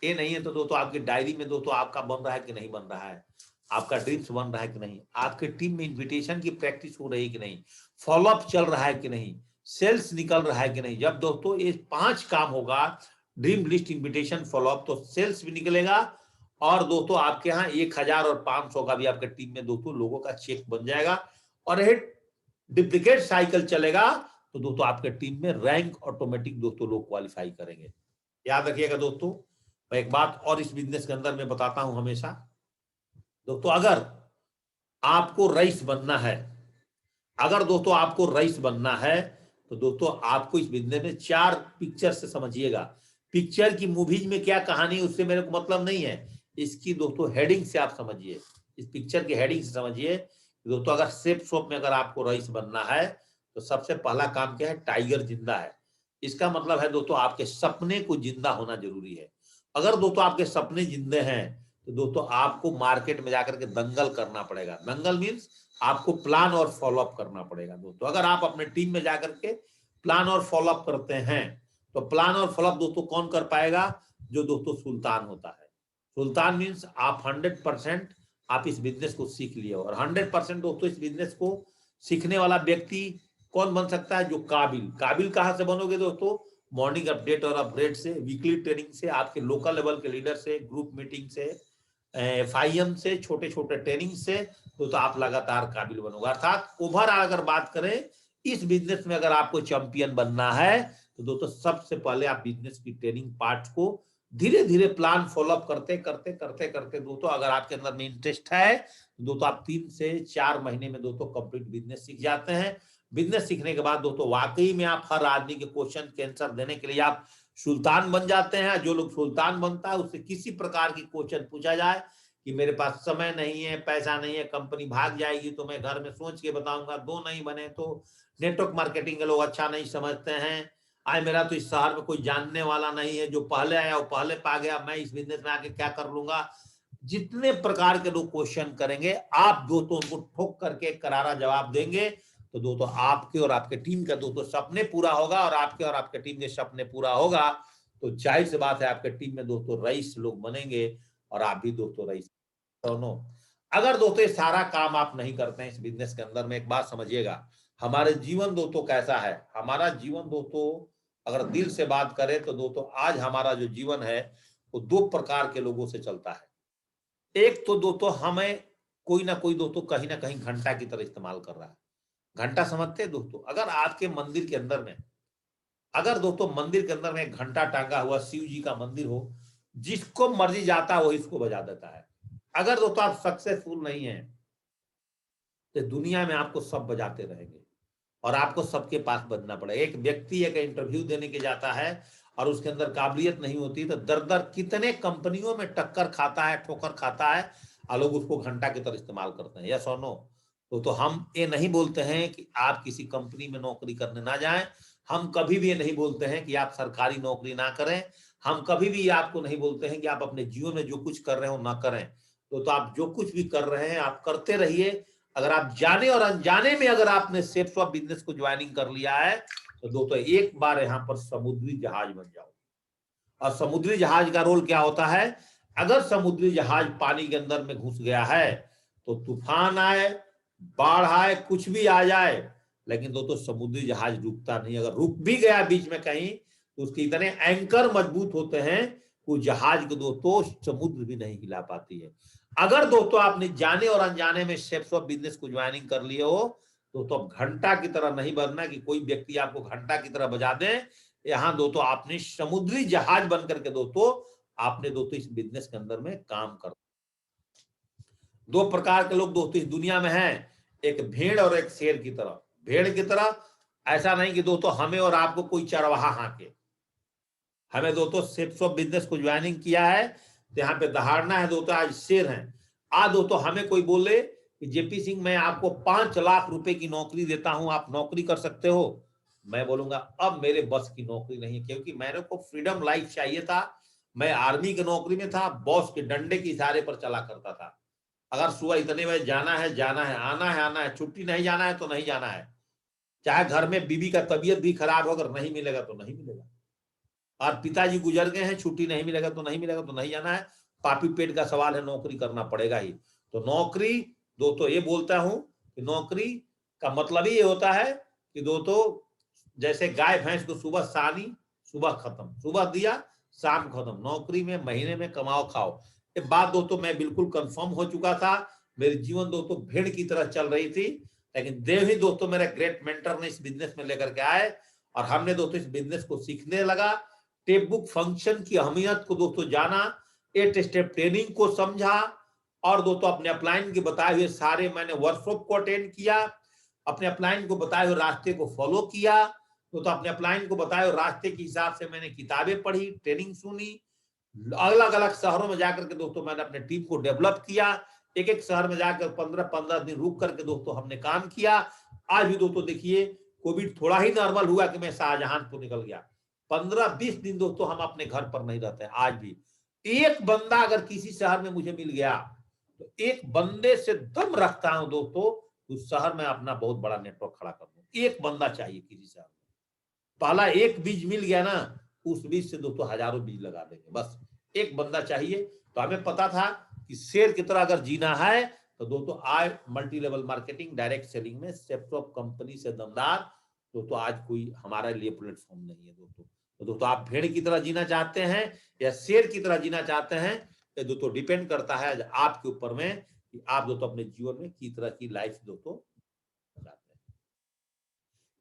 ये नहीं है तो दोस्तों आपकी डायरी में दोस्तों आपका बन रहा है कि नहीं बन रहा है? आपका ड्रीम्स बन रहा है कि नहीं? आपके टीम में इन्विटेशन की प्रैक्टिस हो रही है कि नहीं? फॉलोअप चल रहा है कि नहीं? सेल्स निकल रहा है कि नहीं? जब दोस्तों ये 5 काम होगा, ड्रीम लिस्ट, इन्विटेशन, फॉलोअप, तो सेल्स भी निकलेगा और दोस्तों आपके यहाँ 1000 और 500 का भी आपके टीम में दोस्तों लोगों का चेक बन जाएगा और ये डुप्लीकेट साइकिल चलेगा तो दोस्तों आपके टीम में रैंक ऑटोमेटिक दोस्तों लोग क्वालिफाई करेंगे। याद रखिएगा दोस्तों, मैं एक बात और इस बिजनेस के अंदर में बताता हूं हमेशा दोस्तों, अगर आपको रईस बनना है, अगर दोस्तों आपको रईस बनना है तो दोस्तों आपको इस बिजनेस में 4 पिक्चर से समझिएगा। पिक्चर की मूवीज में क्या कहानी उससे मेरे को मतलब नहीं है, इसकी दोस्तों हेडिंग से आप समझिए, इस पिक्चर की हेडिंग से समझिए दोस्तों। अगर सेफ शॉप में अगर आपको रईस बनना है तो सबसे पहला काम क्या है, टाइगर जिंदा है। इसका मतलब है दोस्तों आपके सपने को जिंदा होना जरूरी है। अगर दोस्तों आपके सपने जिंदे हैं तो दोस्तों आपको मार्केट में जाकर के दंगल करना पड़ेगा। दंगल मीन्स आपको प्लान और फॉलोअप करना पड़ेगा दोस्तों। अगर आप अपने टीम में जाकर के प्लान और फॉलोअप करते हैं तो प्लान और फॉलोअप दोस्तों कौन कर पाएगा? जो दोस्तों सुल्तान होता है। सुल्तान मीन्स आप 100% आप इस बिजनेस को सीख लिए और 100% दोस्तों इस बिजनेस को सीखने वाला व्यक्ति कौन बन सकता है? जो काबिल। काबिल कहां से बनोगे दोस्तों? मॉर्निंग अपडेट और अपग्रेड से, वीकली ट्रेनिंग से, आपके लोकल लेवल के लीडर से, ग्रुप मीटिंग से, FIM से, छोटे छोटे ट्रेनिंग से तो आप लगातार काबिल बनोगे। अर्थात ओवरऑल अगर बात करें इस बिजनेस में अगर आपको चैंपियन बनना है तो दोस्तों सबसे पहले आप बिजनेस की ट्रेनिंग पार्ट को धीरे धीरे प्लान फॉलोअप करते करते करते करते दोस्तों अगर आपके अंदर में इंटरेस्ट है तो दोस्तों आप 3 से 4 महीने में दोस्तों कंप्लीट बिजनेस सीख जाते हैं। बिजनेस सीखने के बाद दोस्तों वाकई में आप हर आदमी के क्वेश्चन के आंसर देने के लिए आप सुल्तान बन जाते हैं। जो लोग सुल्तान बनता है उससे किसी प्रकार की क्वेश्चन पूछा जाए कि मेरे पास समय नहीं है, पैसा नहीं है, कंपनी भाग जाएगी तो मैं घर में सोच के बताऊंगा, 2 नहीं बने तो नेटवर्क मार्केटिंग के लोग अच्छा नहीं समझते हैं, आए मेरा तो इस शहर में कोई जानने वाला नहीं है, जो पहले आया वो पहले पा गया, मैं इस बिजनेस में आके क्या कर लूंगा। जितने प्रकार के लोग क्वेश्चन करेंगे आप दोस्तों उनको ठोक करके करारा जवाब देंगे तो दोस्तों आपके और आपके टीम का दोस्तों सपने पूरा होगा और आपके टीम के सपने पूरा होगा तो जाहिर सी बात है आपके टीम में दोस्तों रईस लोग बनेंगे और आप भी दोस्तों रईस दोनों। अगर दोस्तों ये सारा काम आप नहीं करते हैं इस बिजनेस के अंदर में, एक बात समझिएगा, हमारे जीवन दोस्तों कैसा है? हमारा जीवन दोस्तों अगर दिल से बात करें तो दोस्तों आज हमारा जो जीवन है वो 2 प्रकार के लोगों से चलता है। एक तो दोस्तों हमें कोई ना कोई दोस्तों कहीं ना कहीं घंटा की तरह इस्तेमाल कर रहा है। घंटा समझते हैं दोस्तों? अगर आपके मंदिर के अंदर में, अगर दोस्तों मंदिर के अंदर में एक घंटा टांगा हुआ शिव जी का मंदिर हो, जिसको मर्जी जाता है वो इसको बजा देता है। अगर दोस्तों आप सक्सेसफुल नहीं है तो दुनिया में आपको सब बजाते रहेंगे और आपको सबके पास बजना पड़ेगा। एक व्यक्ति एक इंटरव्यू देने के जाता है और उसके अंदर काबिलियत नहीं होती तो दर दर कितने कंपनियों में टक्कर खाता है, ठोकर खाता है और लोग उसको घंटा की तरह इस्तेमाल करते हैं। यस और नो? तो हम ये नहीं बोलते हैं कि आप किसी कंपनी में नौकरी करने ना जाएं, हम कभी भी ये नहीं बोलते हैं कि आप सरकारी नौकरी ना करें, हम कभी भी आपको नहीं बोलते हैं कि आप अपने जीवन में जो कुछ कर रहे हो ना करें। तो आप जो कुछ भी कर रहे हैं आप करते रहिए। अगर आप जाने और अनजाने में अगर आपने सेफ स्वैप बिजनेस को ज्वाइनिंग कर लिया है तो दोस्तों एक बार यहाँ पर समुद्री जहाज बन जाओ। और समुद्री जहाज का रोल क्या होता है? अगर समुद्री जहाज पानी के अंदर में घुस गया है तो तूफान आए, बाढ़ आए, कुछ भी आ जाए, लेकिन दोस्तों समुद्री जहाज रुकता नहीं। अगर रुक भी गया बीच में कहीं तो उसके इतने एंकर मजबूत होते हैं वो जहाज को दोस्तों समुद्र भी नहीं हिला पाती है। अगर दोस्तों आपने जाने और अनजाने में शेप्स ऑफ बिजनेस को ज्वाइनिंग कर लिए हो तो अब घंटा की तरह नहीं बजना कि कोई व्यक्ति आपको घंटा की तरह बजा दे। यहाँ दोस्तों आपने समुद्री जहाज बन करके दोस्तों आपने दोस्तों इस बिजनेस के अंदर में काम कर। दो प्रकार के लोग दोस्तों इस दुनिया में हैं, एक भेड़ और एक शेर की तरह। भेड़ की तरह ऐसा नहीं कि दोस्तों हमें और आपको कोई चरवाहा हाके। हमें दोस्तों शेप्स ऑफ बिजनेस को ज्वाइनिंग किया है तो यहाँ पे दहाड़ना है दोस्तों। आज शेर हैं, आज दोस्तों हमें कोई बोले कि जेपी सिंह मैं आपको 5 लाख रुपए की नौकरी देता हूं, आप नौकरी कर सकते हो। मैं बोलूंगा अब मेरे बस की नौकरी नहीं है, क्योंकि मेरे को फ्रीडम लाइफ चाहिए था। मैं आर्मी की नौकरी में था, बॉस के डंडे के इशारे पर चला करता था। अगर सुबह इतने बजे जाना है जाना है, आना है आना है, छुट्टी नहीं जाना है तो नहीं जाना है। चाहे घर में बीवी का तबीयत भी खराब हो, अगर नहीं मिलेगा तो नहीं मिलेगा। और पिताजी गुजर गए हैं, छुट्टी नहीं मिलेगा तो नहीं मिलेगा, तो नहीं जाना है। पापी पेट का सवाल है, नौकरी करना पड़ेगा ही। तो नौकरी दोस्तों ये बोलता हूं कि नौकरी का मतलब ही ये होता है कि दोस्तों जैसे गाय भैंस को सुबह सानी सुबह खत्म, सुबह दिया शाम खत्म। नौकरी में महीने में कमाओ खाओ। ये बात दोस्तों मैं बिल्कुल कंफर्म हो चुका था। मेरी जीवन दोस्तों भेड़ की तरह चल रही थी, लेकिन देव ही दोस्तों मेरे ग्रेट मेंटर ने इस बिजनेस में लेकर के आए और हमने दोस्तों इस बिजनेस को सीखने लगा। टेप बुक फंक्शन की अहमियत को दोस्तों जाना, 8 स्टेप ट्रेनिंग को समझा और दोस्तों अपने अपलाइन के बताए हुए सारे मैंने वर्कशॉप को अटेंड किया। अपने अपलाइन को बताए हुए रास्ते को फॉलो किया। तो अपने अपलाइन को बताए हुए रास्ते के हिसाब से मैंने किताबें पढ़ी, ट्रेनिंग सुनी। अलग अलग शहरों में जाकर के दोस्तों मैंने अपने टीम को डेवलप किया। एक एक शहर में जाकर 15-15 दिन रुक करके दोस्तों हमने काम किया। आज भी दोस्तों देखिए कोविड थोड़ा ही नॉर्मल हुआ कि मैं शाहजहांपुर निकल गया। 15-20 दिन दोस्तों हम अपने घर पर नहीं रहते। आज भी एक बंदा अगर किसी शहर में मुझे मिल गया तो एक बंदे से दम रखता हूं दोस्तों, उस शहर में अपना बहुत बड़ा नेटवर्क खड़ा कर दूं। एक बंदा चाहिए किसी शहर में। पहला एक बीज मिल गया ना, उस बीज से दोस्तों हजारों बीज लगा देंगे। बस एक बंदा चाहिए। तो हमें पता था कि शेर की तरह अगर जीना है तो दोस्तों आज multi level marketing direct selling में सेप्टॉप कंपनी से दमदार दोस्तों आज कोई हमारे लिए प्लेटफॉर्म नहीं है दोस्तों। तो दोस्तों आप भेड़ की तरह जीना चाहते हैं या शेर की तरह जीना चाहते हैं, ये दोस्तों डिपेंड करता है आपके ऊपर में कि आप दोस्तों अपने जीवन में किस तरह की लाइफ दोस्तों चाहते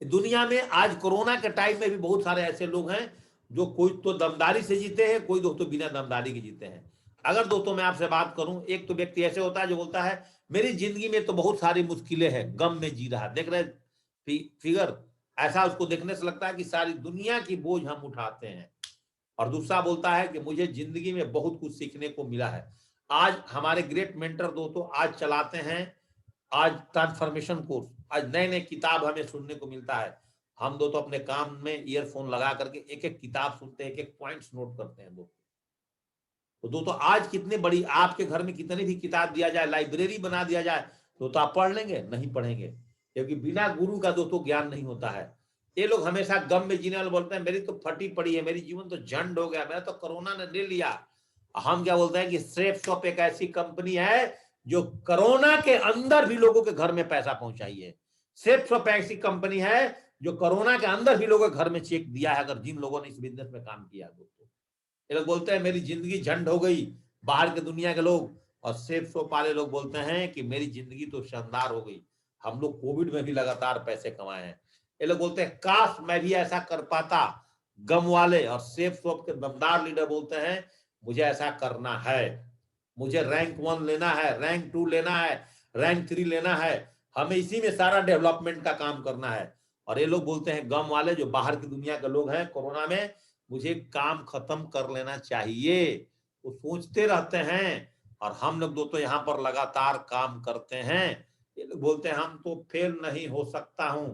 हैं। दुनिया में आज कोरोना के टाइम में भी बहुत सारे ऐसे लोग हैं जो कोई तो दमदारी से जीते हैं, कोई दोस्तों बिना दमदारी के जीते हैं। अगर दोस्तों मैं आपसे बात करूं, एक तो व्यक्ति ऐसे होता है जो बोलता है मेरी जिंदगी में तो बहुत सारी मुश्किलें हैं, गम में जी रहा। देख रहे फिगर, ऐसा उसको देखने से लगता है कि सारी दुनिया की बोझ हम उठाते हैं। और दूसरा बोलता है कि मुझे जिंदगी में बहुत कुछ सीखने को मिला है। आज हमारे ग्रेट मेंटर दोस्तों आज चलाते हैं आज ट्रांसफॉर्मेशन कोर्स। आज नए नए किताब हमें सुनने को मिलता है। हम दोस्तों अपने काम में ईयरफोन लगा करके एक एक किताब सुनते हैं, एक एक पॉइंट्स नोट करते हैं दोस्तों। तो दोस्तों आज कितने बड़ी आपके घर में कितनी भी किताब दिया जाए, लाइब्रेरी बना दिया जाए, तो आप पढ़ लेंगे? नहीं पढ़ेंगे, क्योंकि बिना गुरु का दोस्तों ज्ञान नहीं होता है। ये लोग हमेशा गम में जीने वाले बोलते हैं मेरी तो फटी पड़ी है, मेरी जीवन तो झंड हो गया, मेरा तो कोरोना ने ले लिया। हम क्या बोलते हैं कि सेफ्टॉप एक ऐसी कंपनी है जो कोरोना के अंदर भी लोगों के घर में पैसा पहुंचाई है। सेफ्टॉप ऐसी कंपनी है जो कोरोना के अंदर भी लोगों के घर में चेक दिया है, अगर जिन लोगों ने इस बिजनेस में काम किया दोस्तों। ये लोग बोलते हैं मेरी जिंदगी झंड हो गई, बाहर के दुनिया के लोग। और सेफ्टॉप वाले लोग बोलते हैं कि मेरी जिंदगी तो शानदार हो गई, हम लोग कोविड में भी लगातार पैसे कमाए हैं। ये लोग बोलते हैं काश मैं भी ऐसा कर पाता। गम वाले और सेफ्टॉप के दमदार लीडर बोलते हैं मुझे ऐसा करना है, मुझे रैंक 1 लेना है, रैंक 2 लेना है, रैंक 3 लेना है, हमें इसी में सारा डेवलपमेंट का काम करना है। और ये लोग बोलते हैं गम वाले जो बाहर की दुनिया के लोग हैं, कोरोना में मुझे काम खत्म कर लेना चाहिए, वो सोचते रहते हैं। और हम लोग दोस्तों यहाँ पर लगातार काम करते हैं। ये लोग बोलते हैं हम तो फेल नहीं हो सकता हूं।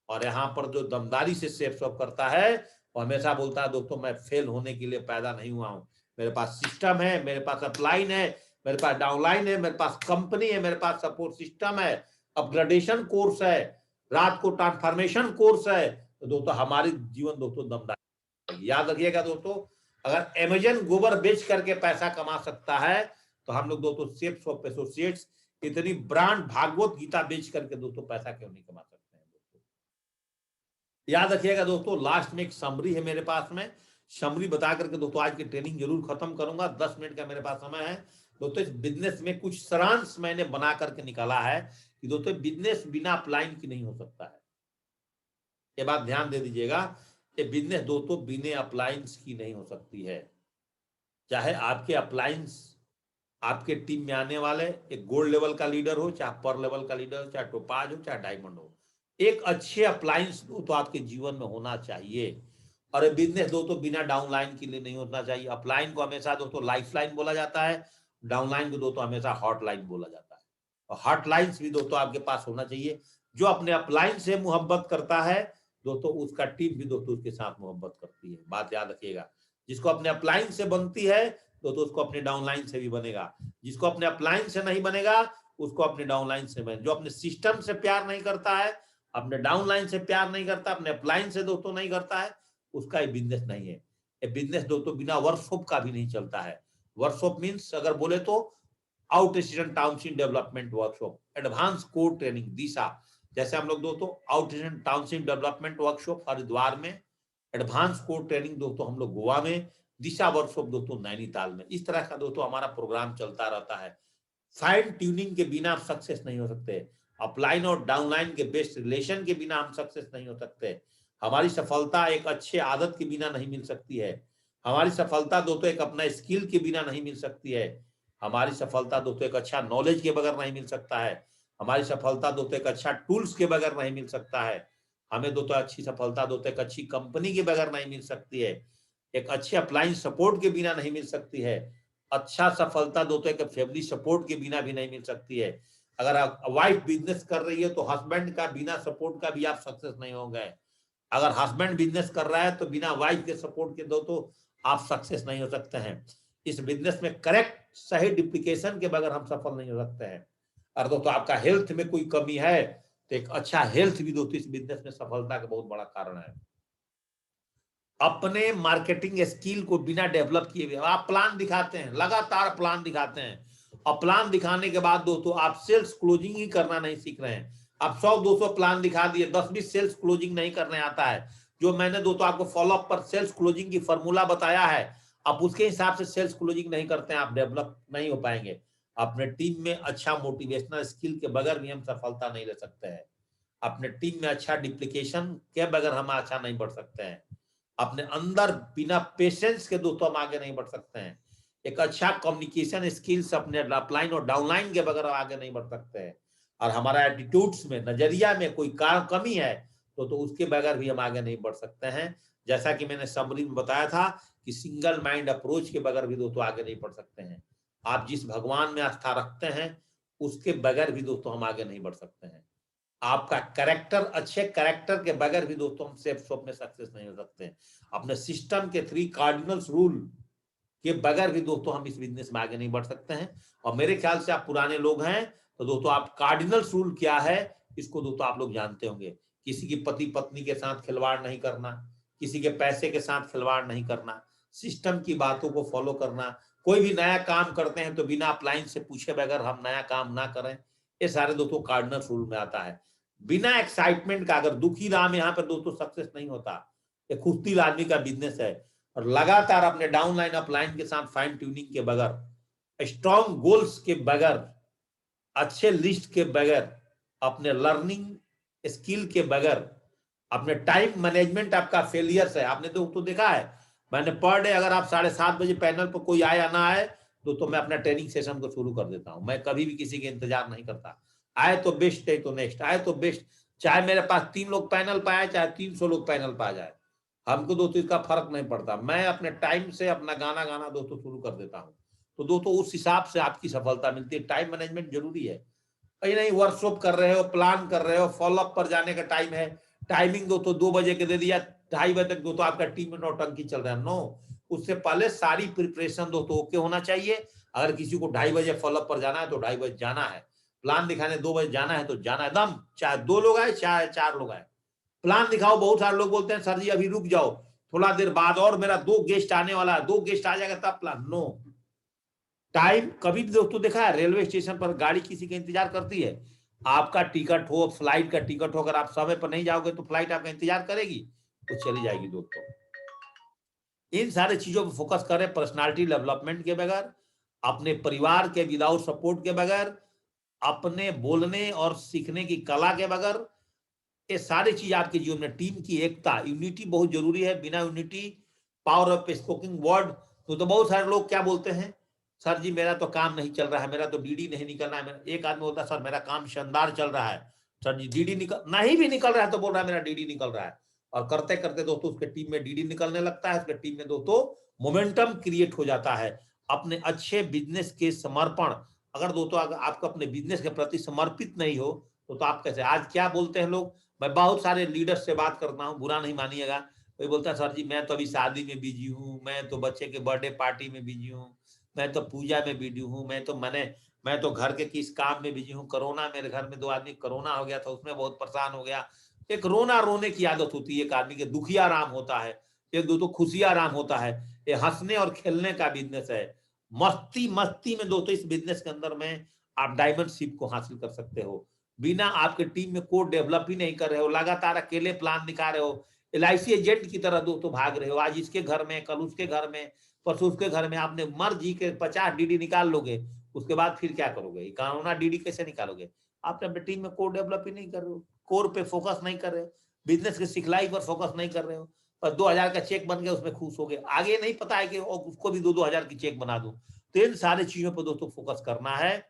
और यहाँ पर जो दमदारी से सेफ करता है वो हमेशा बोलता है दोस्तों मैं फेल होने के लिए पैदा नहीं हुआ हूं। मेरे पास सिस्टम है, मेरे पास अपलाइन है, मेरे पास डाउनलाइन है, मेरे पास कंपनी है, मेरे पास सपोर्ट सिस्टम है, अपग्रेडेशन कोर्स है, रात को ट्रांसफॉर्मेशन कोर्स है। तो दोस्तों हमारी जीवन दोस्तों दमदार। याद रखिएगा दोस्तों, अगर अमेजन गोबर बेच करके पैसा कमा सकता है तो हम लोग दोस्तों शेप्स ऑफ एसोसिएट्स इतनी ब्रांड भागवत गीता बेच करके दोस्तों पैसा क्यों नहीं कमा सकते हैं दोस्तों। याद रखिएगा दोस्तों, लास्ट में एक समरी है मेरे पास में, समरी बता करके दोस्तों आज की ट्रेनिंग जरूर खत्म करूंगा। 10 मिनट का मेरे पास समय है, दोस्तों इस बिजनेस में कुछ सारांश मैंने बना करके निकाला है कि दोस्तों बिजनेस बिना अपलाइन की नहीं हो सकता है। ये बात ध्यान दे दीजिएगा, ये बिजनेस दोस्तों बिना अप्लायंस की नहीं हो सकती है। चाहे आपके अप्लायंस, आपके टीम में आने वाले एक गोल्ड लेवल का लीडर हो, चाहे पर लेवल का लीडर हो, चाहे टोपाज हो, चाहे डायमंड हो, एक अच्छे अप्लायंस तो आपके जीवन में होना चाहिए। और बिजनेस दोस्तों बिना डाउनलाइन के लिए नहीं होना चाहिए। अपलाइन को हमेशा दोस्तों लाइफ लाइन बोला जाता है, डाउनलाइन को दोस्तों हमेशा हॉटलाइन बोला जाता है। और हॉटलाइंस भी दोस्तों आपके पास होना चाहिए। जो अपने अपलाइन से मोहब्बत करता है दोस्तों, उसका टीम भी दोस्तों उसके साथ मोहब्बत करती है। बात याद रखिएगा, जिसको अपने अपलाइन से बनती है दोस्तों उसको अपने डाउनलाइन से भी बनेगा। जिसको अपने अपलाइन से नहीं बनेगा उसको अपने डाउनलाइन से बने। जो अपने सिस्टम से प्यार नहीं करता है, अपने डाउनलाइन से प्यार नहीं करता, अपने अपलाइन से दोस्तों नहीं करता है, उसका ये बिजनेस नहीं है। ये बिजनेस दोस्तों बिना वर्कशॉप का भी नहीं चलता है। वर्कशॉप मीन्स अगर बोले तो outstation township development workshop, advance core training Disha. जैसे हम लोग दोस्तों outstation township development workshop Haridwar में, एडवांस कोर ट्रेनिंग दोस्तों हम लोग गोवा में, दिशा वर्कशॉप दोस्तों नैनीताल में। इस तरह का दोस्तों हमारा प्रोग्राम चलता रहता है। फाइन ट्यूनिंग के बिना आप सक्सेस नहीं हो सकते। अपलाइन और डाउनलाइन के बेस्ट रिलेशन के बिना हम सक्सेस नहीं हो सकते। हमारी सफलता एक अच्छे आदत के बिना नहीं मिल सकती है। हमारी सफलता दोस्तों एक अपना स्किल के बिना नहीं मिल सकती है। हमारी सफलता दोस्तों एक अच्छा नॉलेज के बगैर नहीं मिल सकता है। हमारी सफलता दोस्तों एक अच्छा टूल्स के बगैर नहीं मिल सकता है। हमें दोस्तों अच्छी सफलता दोस्तों एक अच्छी कंपनी के बगैर नहीं मिल सकती है। एक अच्छे अप्लायंस सपोर्ट के बिना नहीं मिल सकती है। अच्छा सफलता दोस्तों एक फैमिली सपोर्ट के बिना भी नहीं मिल सकती है। अगर आप वाइफ बिजनेस कर रही है तो हस्बैंड का बिना सपोर्ट का भी आप सक्सेस नहीं होंगे। अगर हस्बैंड बिजनेस कर रहा है तो बिना वाइफ के सपोर्ट के दो तो आप सक्सेस नहीं हो सकते हैं। इस बिजनेस में करेक्ट सही डिप्लीकेशन के बगैर हम सफल नहीं हो सकते हैं। और दोस्तों आपका हेल्थ में कोई कमी है तो एक अच्छा हेल्थ भी दोस्तों इस बिजनेस में सफलता का बहुत बड़ा कारण है। अपने मार्केटिंग स्किल को बिना डेवलप किए हुए आप प्लान दिखाते हैं, लगातार प्लान दिखाते हैं, और प्लान दिखाने के बाद दोस्तों आप सेल्स क्लोजिंग ही करना नहीं सीख रहे हैं। आप 100-200 प्लान दिखा दिए, 10-20 सेल्स क्लोजिंग नहीं करने आता है। जो मैंने दोस्तों आपको फॉलोअप पर सेल्स क्लोजिंग की फॉर्मूला बताया है, आप उसके हिसाब से सेल्स क्लोजिंग नहीं करते हैं, आप डेवलप नहीं हो पाएंगे। अपने टीम में अच्छा मोटिवेशनल स्किल के बगैर भी हम सफलता नहीं ले सकते हैं। अपने टीम में अच्छा डिप्लीकेशन के बगैर हम अच्छा नहीं बढ़ सकते हैं। अपने अंदर बिना पेशेंस के दोस्तों हम आगे नहीं बढ़ सकते हैं। एक अच्छा कम्युनिकेशन स्किल्स अपने अपलाइन और डाउनलाइन के बगैर आगे नहीं बढ़ सकते हैं। और हमारा एटीट्यूड्स में, नजरिया में कोई कमी है तो उसके बगैर भी हम आगे नहीं बढ़ सकते हैं। जैसा कि मैंने समरी में बताया था कि सिंगल माइंड अप्रोच के बगैर भी दोस्तों आगे नहीं बढ़ सकते हैं। आप जिस भगवान में आस्था रखते हैं उसके बगैर भी दोस्तों हम आगे नहीं बढ़ सकते हैं। आपका कैरेक्टर, अच्छे कैरेक्टर के बगैर भी दोस्तों हम सेफ शॉप में सक्सेस नहीं हो सकते। अपने सिस्टम के 3 कार्डिनल्स रूल के बगैर भी दोस्तों हम इस बिजनेस में आगे नहीं बढ़ सकते हैं। और मेरे ख्याल से आप पुराने लोग हैं तो दोस्तों आप कार्डिनल्स रूल क्या है इसको दोस्तों आप लोग जानते होंगे। किसी की पति पत्नी के साथ खिलवाड़ नहीं करना, किसी के पैसे के साथ खिलवाड़ नहीं करना, सिस्टम की बातों को फॉलो करना, कोई भी नया काम करते हैं तो बिना अप्लायंस से पूछे बगैर हम नया काम ना करें। ये सारे दोस्तों कार्डिनल रूल में आता है। बिना एक्साइटमेंट का, अगर दुखी राम यहाँ पर दोस्तों सक्सेस नहीं होता। ये खुश्तिल आदमी का बिजनेस है। और लगातार अपने डाउनलाइन अपलाइन के साथ फाइन ट्यूनिंग के बगैर, स्ट्रॉन्ग गोल्स के बगैर, अच्छे लिस्ट के बगैर, अपने लर्निंग स्किल के बगैर, अपने टाइम मैनेजमेंट आपका फेलियर्स है। आपने तो देखा है, मैंने पर डे अगर आप 7:30 बजे पैनल पर कोई आए या ना आए तो मैं अपना ट्रेनिंग सेशन को शुरू कर देता हूं। मैं कभी भी किसी के इंतजार नहीं करता। आए तो बेस्ट है तो नेक्स्ट, आए तो बेस्ट। चाहे मेरे पास 3 लोग पैनल पर आए, चाहे 300 लोग पैनल पर आ जाए, हमको दोस्तों इसका फर्क नहीं पड़ता। मैं अपने टाइम से अपना गाना गाना दोस्तों शुरू कर देता हूँ। तो दोस्तों उस हिसाब से आपकी सफलता मिलती है। टाइम मैनेजमेंट जरूरी है। कहीं नहीं वर्कशॉप कर रहे हो, प्लान कर रहे हो, फॉलोअप पर जाने का टाइम है, टाइमिंग दोस्तों 2 बजे के दे दिया, 2:30 बजे तक दोस्तों आपका टीम में नौटंकी चल रहा है। नो, उससे पहले सारी प्रिपरेशन दोस्तों ओके होना चाहिए। अगर किसी को 2:30 बजे फॉलोअप पर जाना है तो 2:30 बजे जाना है। प्लान दिखाने 2 बजे जाना है तो जाना है दम, चाहे 2 लोग आए चाहे 4 लोग आए। प्लान दिखाओ। बहुत सारे लोग बोलते हैं सर जी अभी रुक जाओ, थोड़ा देर बाद और मेरा 2 गेस्ट आने वाला है, 2 गेस्ट आ जाएगा तब प्लान। नो, टाइम कभी भी दोस्तों देखा है रेलवे स्टेशन पर गाड़ी किसी का इंतजार करती है? आपका टिकट हो, फ्लाइट का टिकट हो, अगर आप समय पर नहीं जाओगे तो फ्लाइट आपका इंतजार करेगी? तो चली जाएगी दोस्तों। इन सारे चीजों पर फोकस करें, पर्सनालिटी डेवलपमेंट के बगैर, अपने परिवार के विदाउट सपोर्ट के बगैर, अपने बोलने और सीखने की कला के बगैर, ये सारी चीज आपके जीवन में, टीम की एकता, यूनिटी बहुत जरूरी है। बिना यूनिटी, पावर ऑफ स्पोकिंग वर्ड, तो बहुत सारे लोग क्या बोलते हैं, सर जी मेरा तो काम नहीं चल रहा है, मेरा तो डीडी नहीं निकल रहा है। एक आदमी बोलता है सर मेरा काम शानदार चल रहा है, सर जी डीडी निकल नहीं भी निकल रहा है तो बोल रहा है मेरा डीडी निकल रहा है। और करते करते दोस्तों उसके टीम में डीडी निकलने लगता है, उसके टीम में दोस्तों मोमेंटम क्रिएट हो जाता है। अपने अच्छे बिजनेस के समर्पण, अगर दोस्तों अगर आपको अपने बिजनेस के प्रति समर्पित नहीं हो तो आप कैसे, आज क्या बोलते हैं लोग, मैं बहुत सारे लीडर्स से बात करता हूँ, बुरा नहीं मानिएगा, कोई बोलता है सर जी मैं तो अभी शादी में बिजी हूँ, मैं तो बच्चे के बर्थडे पार्टी में बिजी हूँ, मैं तो पूजा में बिजी हूँ, मैं तो घर के किस काम में बिजी हूँ, कोरोना मेरे घर में 2 आदमी कोरोना हो गया था, उसमें बहुत परेशान हो गया। एक रोना रोने की आदत होती है, एक आदमी के दुखिया राम होता है, एक दोस्तों खुशिया राम होता है। ये हंसने और खेलने का बिजनेस है, मस्ती मस्ती में दोस्तों इस बिजनेस के अंदर में आप डायमंड शिप को हासिल कर सकते हो। बिना आपके टीम में कोड डेवलप ही नहीं कर रहे हो, लगातार अकेले प्लान दिखा रहे हो, एलआईसी एजेंट की तरह दोस्तों भाग रहे हो, आज इसके घर में, कल उसके घर में, परसों उसके घर में, आपने मर जी के 50 डीडी निकाल लोगे, उसके बाद फिर क्या करोगे, कानूना डीडी कैसे निकालोगे। आपने अपने टीम में कोड डेवलप ही नहीं कर रहे हो, कोर पे फोकस नहीं कर रहे हो, बिजनेस की सिखलाई पर फोकस नहीं कर रहे हो, पर 2000 का चेक बन गया उसमें खुश हो गए, आगे नहीं पता है कि उसको भी 2-2000 की चेक बना दूं। तो इन सारी चीजों पर दोस्तों फोकस करना है।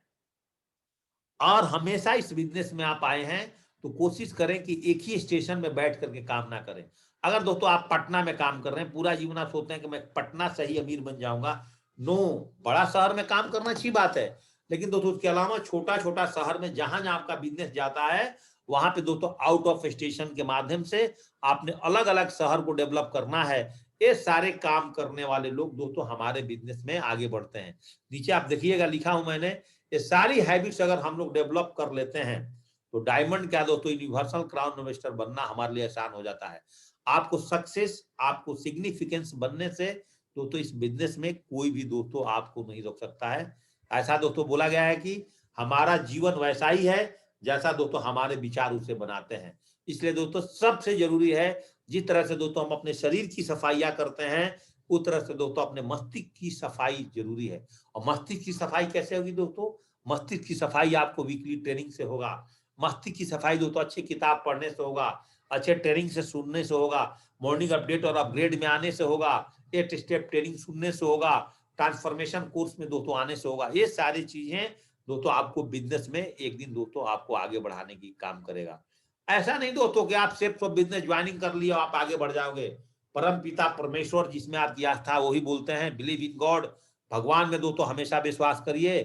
और हमेशा इस बिजनेस में आप आए हैं तो कोशिश करें कि एक ही स्टेशन में बैठ करके काम ना करें। अगर दोस्तों आप पटना में काम कर रहे हैं, पूरा जीवन आप सोचते हैं कि मैं पटना से ही अमीर बन जाऊंगा, नो, बड़ा शहर में काम करना अच्छी बात है, लेकिन दोस्तों उसके अलावा छोटा छोटा शहर में जहां जहां आपका बिजनेस जाता है, वहां पे दोस्तों आउट ऑफ स्टेशन के माध्यम से आपने अलग अलग शहर को डेवलप करना है। ये सारे काम करने वाले लोग दोस्तों हमारे बिजनेस में आगे बढ़ते हैं। नीचे आप देखिएगा लिखा हूं मैंने, ये सारी हैबिट्स अगर हम लोग डेवलप कर लेते हैं तो डायमंड क्या दोस्तों, यूनिवर्सल क्राउन इन्वेस्टर बनना हमारे लिए आसान हो जाता है। आपको सक्सेस, आपको सिग्निफिकेंस बनने से दोस्तों इस बिजनेस में कोई भी दोस्तों आपको नहीं रोक सकता है। ऐसा दोस्तों बोला गया है कि हमारा जीवन वैसा ही है जैसा दोस्तों हमारे विचार उसे बनाते हैं। इसलिए दोस्तों सबसे जरूरी है, जिस तरह से दोस्तों हम अपने शरीर की सफाइयां करते हैं, उस तरह से दोस्तों अपने मस्तिष्क की सफाई जरूरी है। और मस्तिष्क की सफाई कैसे होगी दोस्तों, मस्तिष्क की सफाई आपको वीकली ट्रेनिंग से होगा, मस्तिष्क की सफाई दोस्तों अच्छी किताब पढ़ने से होगा, अच्छे ट्रेनिंग से सुनने से होगा, मॉर्निंग अपडेट और अपग्रेड में आने से होगा, 8 स्टेप ट्रेनिंग सुनने से होगा, ट्रांसफॉर्मेशन कोर्स में दोस्तों आने से होगा। ये सारी चीजें दोस्तों आपको बिजनेस में एक दिन दोस्तों आपको आगे बढ़ाने की काम करेगा। ऐसा नहीं दोस्तों कि आप सिर्फ बिजनेस ज्वाइनिंग कर लिया आप आगे बढ़ जाओगे। परम पिता परमेश्वर जिसमें आपकी आस्था, वही बोलते हैं बिलीव इन गॉड, भगवान में दोस्तों हमेशा विश्वास करिए,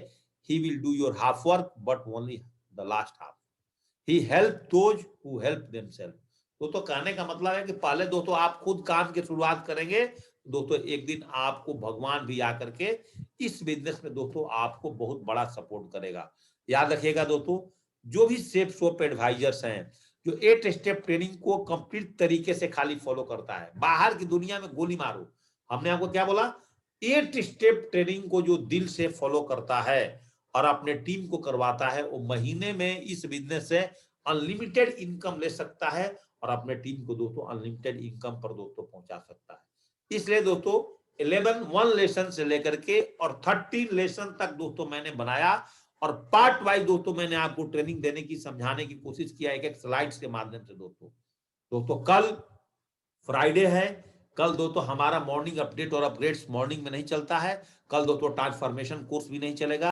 he will do your half work but only the last half, he help those who help themselves. दोस्तों कहने का मतलब है कि पहले दोस्तों आप खुद काम की शुरुआत करेंगे, दोस्तों एक दिन आपको भगवान भी आकर के इस बिजनेस में दोस्तों आपको बहुत बड़ा सपोर्ट करेगा। याद रखिएगा दोस्तों, जो भी सेफ सोप एडवाइजर्स हैं, जो 8 स्टेप ट्रेनिंग को कंप्लीट तरीके से खाली फॉलो करता है, बाहर की दुनिया में गोली मारो, हमने आपको क्या बोला, 8 स्टेप ट्रेनिंग को जो दिल से फॉलो करता है और अपने टीम को करवाता है, वो महीने में इस बिजनेस से अनलिमिटेड इनकम ले सकता है और अपने टीम को दोस्तों अनलिमिटेड इनकम पर दोस्तों पहुंचा सकता है। इसलिए दोस्तों 11 1 लेसन से लेकर के और 13 लेसन तक दोस्तों मैंने बनाया और पार्ट वाइज दोस्तों मैंने आपको ट्रेनिंग देने की, समझाने की कोशिश किया एक एक स्लाइड्स के माध्यम से। दोस्तों कल फ्राइडे है, कल दोस्तों हमारा मॉर्निंग अपडेट और अपग्रेड्स मॉर्निंग में नहीं चलता है, कल दोस्तों ट्रांसफॉर्मेशन कोर्स भी नहीं चलेगा।